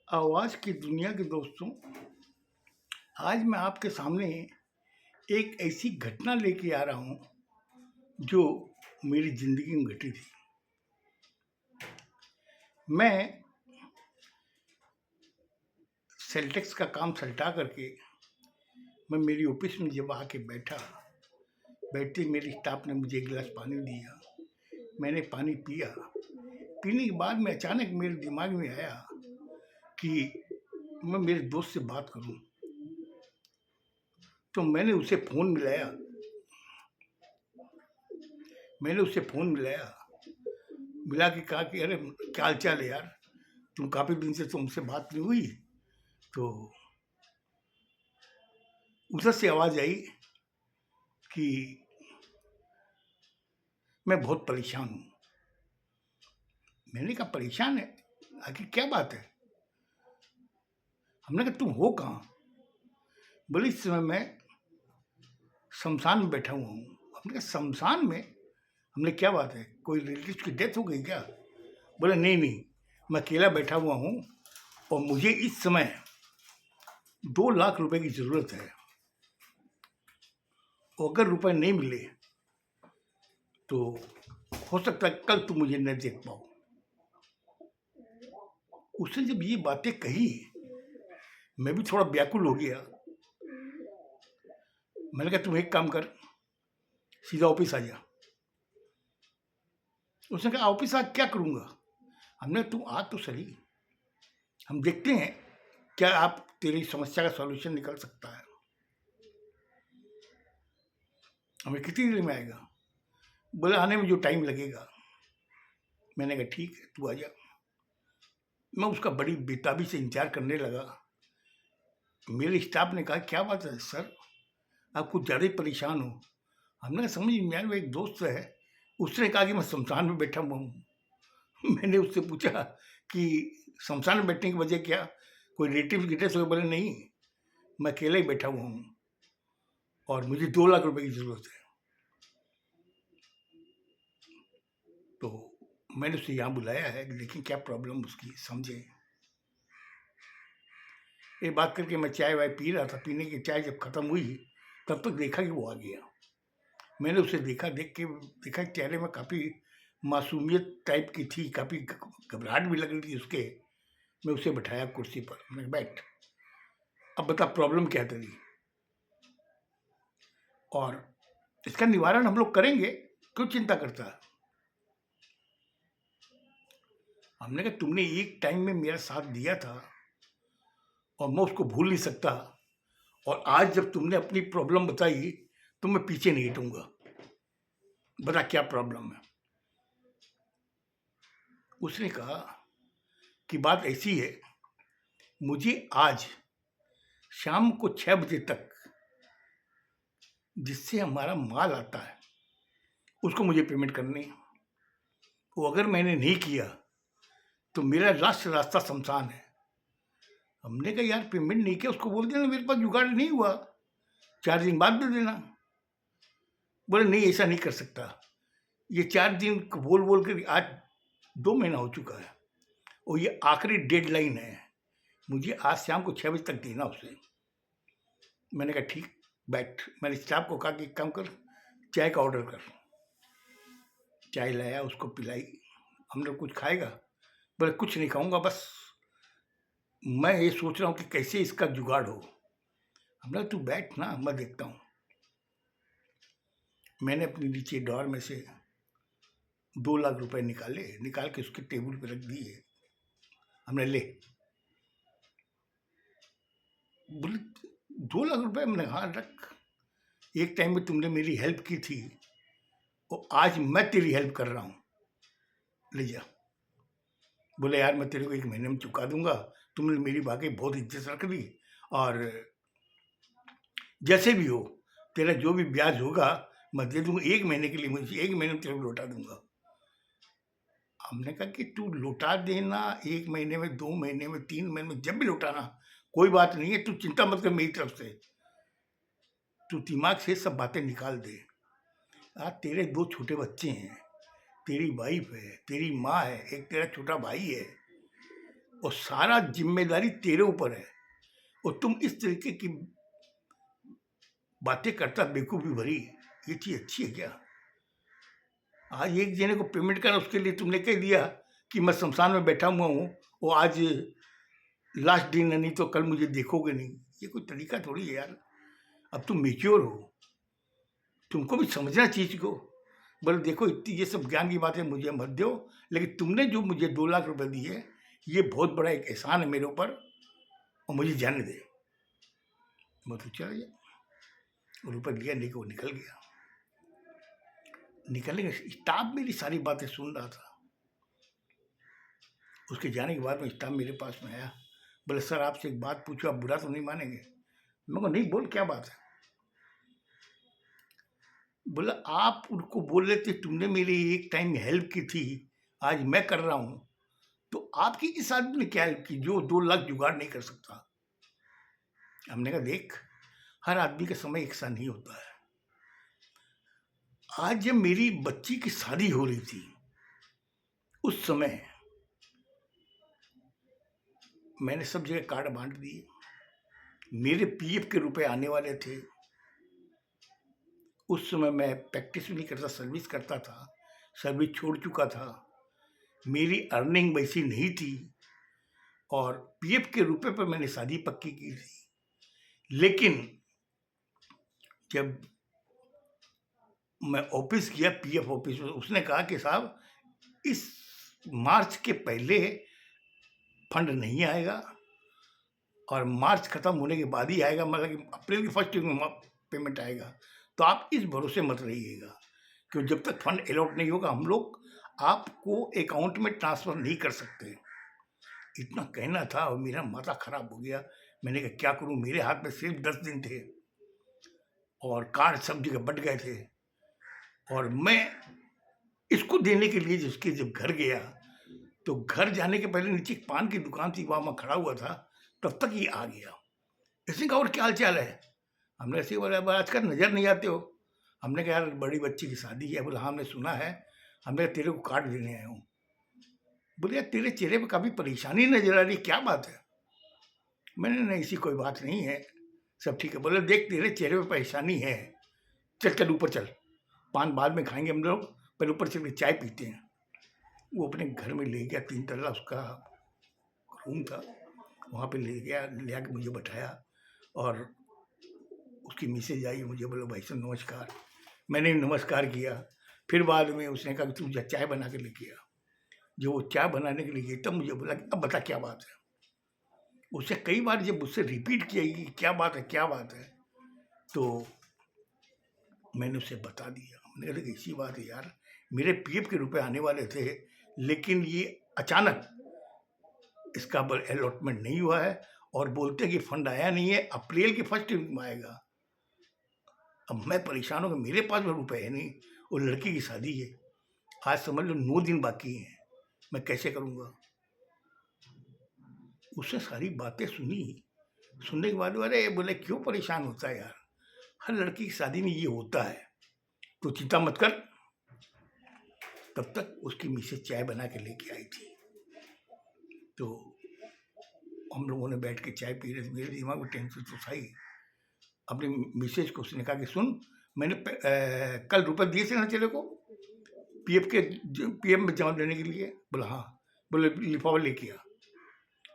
आवाज़ की दुनिया के दोस्तों, आज मैं आपके सामने एक ऐसी घटना लेके आ रहा हूँ जो मेरी ज़िंदगी में घटी थी। मैं सेल्टेक्स का काम सल्टा करके मैं मेरी ऑफिस में जब आके बैठा, बैठते ही मेरे स्टाफ ने मुझे एक गिलास पानी दिया। मैंने पानी पिया। पीने के बाद में अचानक मेरे दिमाग में आया कि मैं मेरे दोस्त से बात करूं। तो मैंने उससे फ़ोन मिलाया, मिला के कहा कि अरे क्या हाल चाल है यार, तुम काफ़ी दिन से तुमसे बात नहीं हुई। तो उधर से आवाज़ आई कि मैं बहुत परेशान हूँ। मैंने कहा परेशान है, आखिर क्या बात है? हमने कहा तुम हो कहाँ? बोले इस समय मैं शमशान में बैठा हुआ हूँ। हमने कहा शमशान में? हमने क्या बात है, कोई रिलेटिव की डेथ हो गई क्या? बोले नहीं नहीं, मैं अकेला बैठा हुआ हूँ और मुझे इस समय 2 लाख रुपए की ज़रूरत है, और अगर रुपए नहीं मिले तो हो सकता है कल तुम मुझे न देख पाओ। उसने जब ये बातें कही, मैं भी थोड़ा व्याकुल हो गया। मैंने कहा तुम एक काम कर, सीधा ऑफिस आ जा। उसने कहा ऑफिस आज क्या करूँगा? हमने कहा तुम आ तो सही, हम देखते हैं क्या आप तेरी समस्या का सॉल्यूशन निकल सकता है। हमें कितनी देर में आएगा? बोले आने में जो टाइम लगेगा। मैंने कहा ठीक है, तू आ जा। मैं उसका बड़ी बेताबी से इंतजार करने लगा। मेरे स्टाफ ने कहा क्या बात है सर, आप कुछ ज़्यादा ही परेशान हो। हमने कहा समझ नहीं आया, वो एक दोस्त है, उसने कहा कि मैं शमशान में बैठा हुआ हूँ। मैंने उससे पूछा कि शमशान में बैठने की वजह क्या, कोई रिलेटिव की डेथ हो? बोले नहीं, मैं अकेला ही बैठा हुआ हूँ और मुझे 2 लाख रुपए की ज़रूरत है। तो मैंने उसे यहाँ बुलाया है कि देखें क्या प्रॉब्लम उसकी, समझें। ये बात करके मैं चाय वाय पी रहा था, पीने की चाय जब ख़त्म हुई तब तक देखा कि वो आ गया। मैंने उसे देखा, देख के देखा कि चेहरे में काफ़ी मासूमियत टाइप की थी, काफ़ी घबराहट भी लग रही थी उसके। मैं उसे बैठाया कुर्सी पर, मैंने कहा बैठ, अब बता प्रॉब्लम क्या है तेरी, और इसका निवारण हम लोग करेंगे, क्यों चिंता करता है? हमने कहा तुमने एक टाइम में मेरा साथ दिया था और मैं उसको भूल नहीं सकता, और आज जब तुमने अपनी प्रॉब्लम बताई तो मैं पीछे नहीं हटूंगा। बता क्या प्रॉब्लम है? उसने कहा कि बात ऐसी है, मुझे आज शाम को 6 बजे तक जिससे हमारा माल आता है उसको मुझे पेमेंट करनी है। वो अगर मैंने नहीं किया तो मेरा लास्ट रास्ता शमशान है। हमने कहा यार पेमेंट नहीं किया, उसको बोल देना मेरे पास जुगाड़ नहीं हुआ, 4 दिन बाद दे देना। बोले नहीं ऐसा नहीं कर सकता, ये 4 दिन बोल बोल कर आज 2 महीना हो चुका है और ये आखिरी डेडलाइन है, मुझे आज शाम को 6 बजे तक देना उसे। मैंने कहा ठीक, बैठ। मैंने स्टाफ को कहा कि एक काम कर, चाय का ऑर्डर कर। चाय लाया, उसको पिलाई। हम लोग कुछ खाएगा? बोले कुछ नहीं खाऊंगा, बस मैं ये सोच रहा हूँ कि कैसे इसका जुगाड़ हो। हमने कहा तू बैठ ना, मैं देखता हूँ। मैंने अपने नीचे ड्रॉर में से 2 लाख रुपए निकाले, निकाल के उसके टेबल पे रख दिए। हमने ले, बोले 2 लाख रुपए? हमने हाँ रख, एक टाइम में तुमने मेरी हेल्प की थी और आज मैं तेरी हेल्प कर रहा हूँ, ले जा। बोले यार मैं तेरे को 1 महीने में चुका दूंगा, तुमने मेरी वाकई बहुत इज्जत रख दी, और जैसे भी हो तेरा जो भी ब्याज होगा मैं दे दूंगा, 1 महीने के लिए, मुझे 1 महीने में तेरे को लौटा दूंगा। हमने कहा कि तू लौटा देना 1 महीने में, 2 महीने में, 3 महीने में, जब भी लौटाना कोई बात नहीं है, तू चिंता मत कर मेरी तरफ से। तू दिमाग से सब बातें निकाल दे। आज तेरे 2 छोटे बच्चे हैं, तेरी वाइफ है, तेरी माँ है, एक तेरा छोटा भाई है, और सारा जिम्मेदारी तेरे ऊपर है, और तुम इस तरीके की बातें करता बेवकूफ़ी भरी, ये चीज़ अच्छी है क्या? आज एक जने को पेमेंट करा, उसके लिए तुमने कह दिया कि मैं शमशान में बैठा हुआ हूँ, वो आज लास्ट दिन है, नहीं तो कल मुझे देखोगे नहीं। ये कोई तरीका थोड़ी है यार। अब तुम मेच्योर हो, तुमको भी समझना चीज़ को। बोले देखो इतनी ये सब ज्ञान की बातें मुझे मत दो, लेकिन तुमने जो मुझे 2 लाख रुपए दिए, ये बहुत बड़ा एक एहसान है मेरे ऊपर, और मुझे जाने दे। मैं तो चला गया, रुपये लिया नहीं कि वो निकल गया। निकलने के स्टाफ मेरी सारी बातें सुन रहा था। उसके जाने के बाद में स्टाफ मेरे पास में आया, बोले सर आपसे एक बात पूछो, आप बुरा तो नहीं मानेंगे? मैं को नहीं, बोल क्या बात है? बोला आप उनको बोल रहे थे तुमने मेरी एक टाइम हेल्प की थी, आज मैं कर रहा हूँ, तो आपकी इस आदमी ने क्या हेल्प की जो 2 लाख जुगाड़ नहीं कर सकता? हमने कहा देख, हर आदमी का समय एक सा नहीं होता है। आज जब मेरी बच्ची की शादी हो रही थी, उस समय मैंने सब जगह कार्ड बांट दिए। मेरे पीएफ के रुपए आने वाले थे। उस समय मैं प्रैक्टिस भी नहीं करता, सर्विस करता था, सर्विस छोड़ चुका था, मेरी अर्निंग वैसी नहीं थी, और पीएफ के रुपए पर मैंने शादी पक्की की थी। लेकिन जब मैं ऑफिस गया, पीएफ ऑफिस में, उसने कहा कि साहब इस मार्च के पहले फंड नहीं आएगा, और मार्च खत्म होने के बाद ही आएगा, मतलब कि अप्रैल की फर्स्ट वीक में पेमेंट आएगा। तो आप इस भरोसे मत रहिएगा, क्योंकि जब तक फंड अलॉट नहीं होगा हम लोग आपको अकाउंट में ट्रांसफ़र नहीं कर सकते। इतना कहना था और मेरा माथा खराब हो गया। मैंने कहा क्या करूं, मेरे हाथ में सिर्फ 10 दिन थे और कार्ड सब जगह बट गए थे, और मैं इसको देने के लिए जिसके जब घर गया, तो घर जाने के पहले नीचे एक पान की दुकान थी, वहाँ मैं खड़ा हुआ था, तब तक ये आ गया। इसने कहा और क्या हाल चाल है? हमने ऐसे बोला आजकल नज़र नहीं आते हो। हमने कहा यार बड़ी बच्ची की शादी है। बोला हाँ हमने सुना है। हमने कहा तेरे को कार्ड देने आया हूँ। बोले यार तेरे चेहरे पे काफ़ी परेशानी नजर आ रही, क्या बात है? मैंने नहीं ऐसी कोई बात नहीं है, सब ठीक है। बोले देख तेरे चेहरे पे परेशानी है, चल चल ऊपर चल, पान बाद में खाएंगे हम लोग, पहले ऊपर चल के चाय पीते हैं। वो अपने घर में ले गया, 3 तल्ला उसका रूम था, वहाँ पे ले गया, ले आके मुझे बैठाया, और उसकी मिसेज आई, मुझे बोला भाई साहब नमस्कार। मैंने नमस्कार किया। फिर बाद में उसने कहा तू चाय बना के लेके आ। जो वो चाय बनाने के लिए गई, तब मुझे बोला कि अब बता क्या बात है। उससे कई बार जब मुझसे रिपीट किया कि क्या बात है क्या बात है, तो मैंने उसे बता दिया। मैंने कहा ऐसी बात है यार, मेरे पीएफ के रुपए आने वाले थे, लेकिन ये अचानक इसका अलॉटमेंट नहीं हुआ है, और बोलते हैं कि फंड आया नहीं है, अप्रैल के फर्स्ट वीक में आएगा। अब मैं परेशान हो गया, मेरे पास में रुपए है नहीं, और लड़की की शादी है, आज समझ लो 9 दिन बाकी हैं, मैं कैसे करूँगा? उसने सारी बातें सुनी। सुनने के बाद अरे बोले क्यों परेशान होता है यार, हर लड़की की शादी में ये होता है, तो चिंता मत कर। तब तक उसकी मिसेज चाय बना के लेके आई थी, तो हम लोगों ने बैठ के चाय पी रहे थे। मेरे दिमाग में टेंशन तो था ही। अपनी मिसेज को उसने कहा कि सुन, मैंने कल रुपए दिए थे ना तेरे को पीएफ में जमा देने के लिए? बोला हाँ। बोले लिफाफा लेके आ।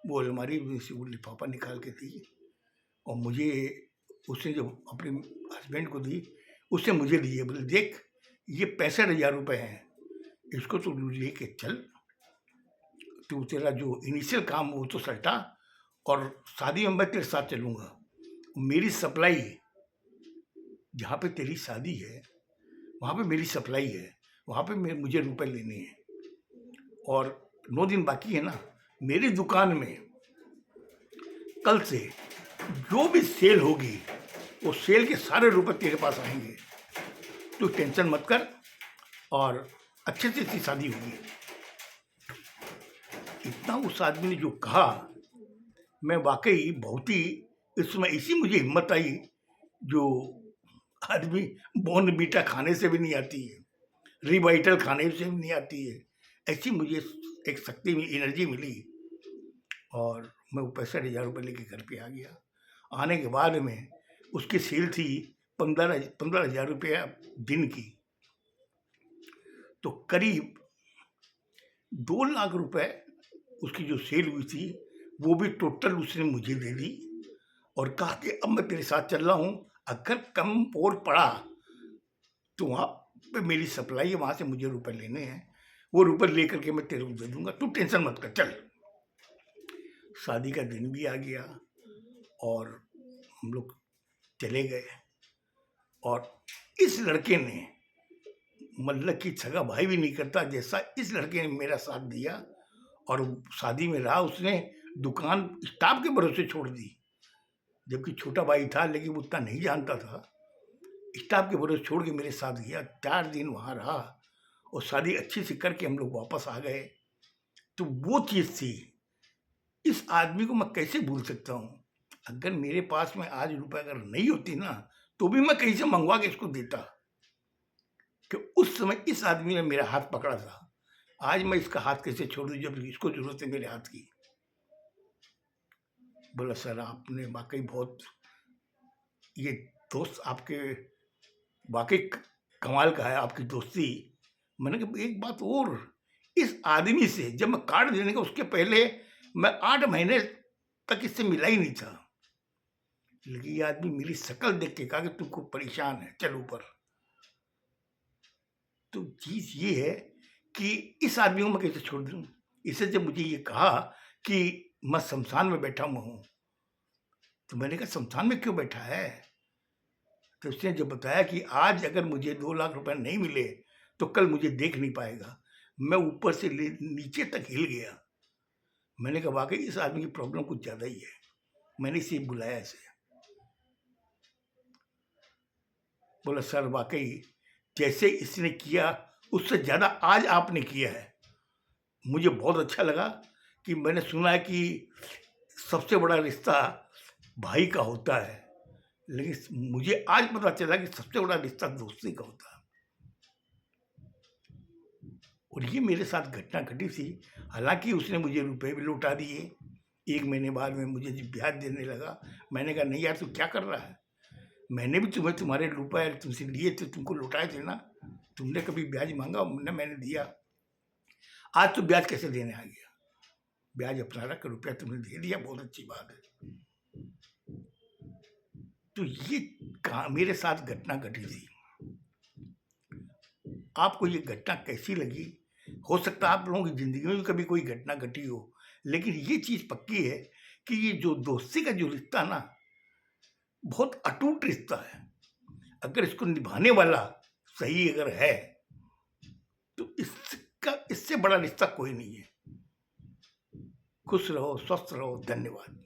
वो अलमारी में से वो लिफाफा निकाल के दी, और मुझे उसने जो अपने हस्बैंड को दी, उससे मुझे दिए। बोले देख ये 65,000 रुपये हैं, इसको तो लेके चल, तू तेरा जो इनिशियल काम वो तो सल्टा, और शादी में मैं तेरे साथ चलूँगा। मेरी सप्लाई, जहाँ पे तेरी शादी है वहाँ पे मेरी सप्लाई है, वहाँ पे मुझे रुपए लेने हैं, और 9 दिन बाकी है ना। मेरी दुकान में कल से जो भी सेल होगी, वो सेल के सारे रुपए तेरे पास आएंगे, तू टेंशन मत कर, और अच्छे से इसकी शादी होगी। इतना उस आदमी ने जो कहा, मैं वाकई बहुत ही इसमें ऐसी मुझे हिम्मत आई जो आदमी बॉर्नवीटा खाने से भी नहीं आती है, रिवाइटल खाने से भी नहीं आती है। ऐसी मुझे एक शक्ति में एनर्जी मिली, और मैं वो 65,000 रुपये लेके घर पे आ गया। आने के बाद में उसकी सेल थी 15,000 रुपया दिन की, तो करीब 2 लाख रुपए उसकी जो सेल हुई थी वो भी टोटल उसने मुझे दे दी और कहा कि अब मैं तेरे साथ चल रहा हूँ, अगर कम और पड़ा तो वहाँ पे मेरी सप्लाई है, वहाँ से मुझे रुपए लेने हैं, वो रुपए लेकर के मैं तेरे को दे दूंगा, तू टेंशन मत कर, चल। शादी का दिन भी आ गया और हम लोग चले गए और इस लड़के ने, मतलब कि सगा भाई भी नहीं करता जैसा इस लड़के ने मेरा साथ दिया और शादी में रहा। उसने दुकान स्टाफ के भरोसे छोड़ दी, जबकि छोटा भाई था लेकिन वो उतना नहीं जानता था। स्टाफ के भरोसे छोड़ के मेरे साथ गया, 4 दिन वहाँ रहा और शादी अच्छी से करके हम लोग वापस आ गए। तो वो चीज़ थी, इस आदमी को मैं कैसे भूल सकता हूँ। अगर मेरे पास में आज रुपए अगर नहीं होती ना तो भी मैं कहीं से मंगवा के इसको देता, कि उस समय इस आदमी ने मेरा हाथ पकड़ा था। आज मैं इसका हाथ कैसे छोड़ दूं जब इसको जरूरत है मेरे हाथ की। बोला सर आपने वाकई बहुत, ये दोस्त आपके वाकई कमाल का है, आपकी दोस्ती। मैंने कहा एक बात और, इस आदमी से जब मैं कार्ड देने का उसके पहले मैं 8 महीने तक इससे मिला ही नहीं था, लेकिन ये आदमी मेरी शक्ल देख के कहा कि तू खूब परेशान है, चल ऊपर। तो चीज ये है कि इस आदमी को मैं कैसे छोड़ दूं। इससे जब मुझे ये कहा कि मैं शमशान में बैठा हुआ हूं, तो मैंने कहा शमशान में क्यों बैठा है। तो उसने जब बताया कि आज अगर मुझे 2 लाख रुपए नहीं मिले तो कल मुझे देख नहीं पाएगा, मैं ऊपर से नीचे तक हिल गया। मैंने कहा वाकई इस आदमी की प्रॉब्लम कुछ ज्यादा ही है। मैंने इसे बुलाया इसे, बोला सर वाकई जैसे इसने किया उससे ज्यादा आज आपने किया है। मुझे बहुत अच्छा लगा कि मैंने सुना है कि सबसे बड़ा रिश्ता भाई का होता है, लेकिन मुझे आज पता चला कि सबसे बड़ा रिश्ता दोस्ती का होता है। और ये मेरे साथ घटना घटी थी। हालांकि उसने मुझे रुपए भी लौटा दिए, 1 महीने बाद में मुझे जब ब्याज देने लगा, मैंने कहा नहीं यार तू क्या कर रहा है, मैंने भी तुम्हें तुम्हारे रुपए तुमसे लिए थे, तुमको लौटाए थे ना, तुमने कभी ब्याज मांगा ना, मैंने दिया। आज तो ब्याज कैसे देने आ गया, ब्याज अपना रख, रुपया तुमने दे दिया, बहुत अच्छी बात है। तो ये मेरे साथ घटना घटी थी। आपको ये घटना कैसी लगी। हो सकता है आप लोगों की जिंदगी में भी कभी कोई घटना घटी हो, लेकिन ये चीज पक्की है कि ये जो दोस्ती का जो रिश्ता ना, बहुत अटूट रिश्ता है। अगर इसको निभाने वाला सही अगर है तो इससे बड़ा रिश्ता कोई नहीं है। खुश रहो, स्वस्थ रहो, धन्यवाद।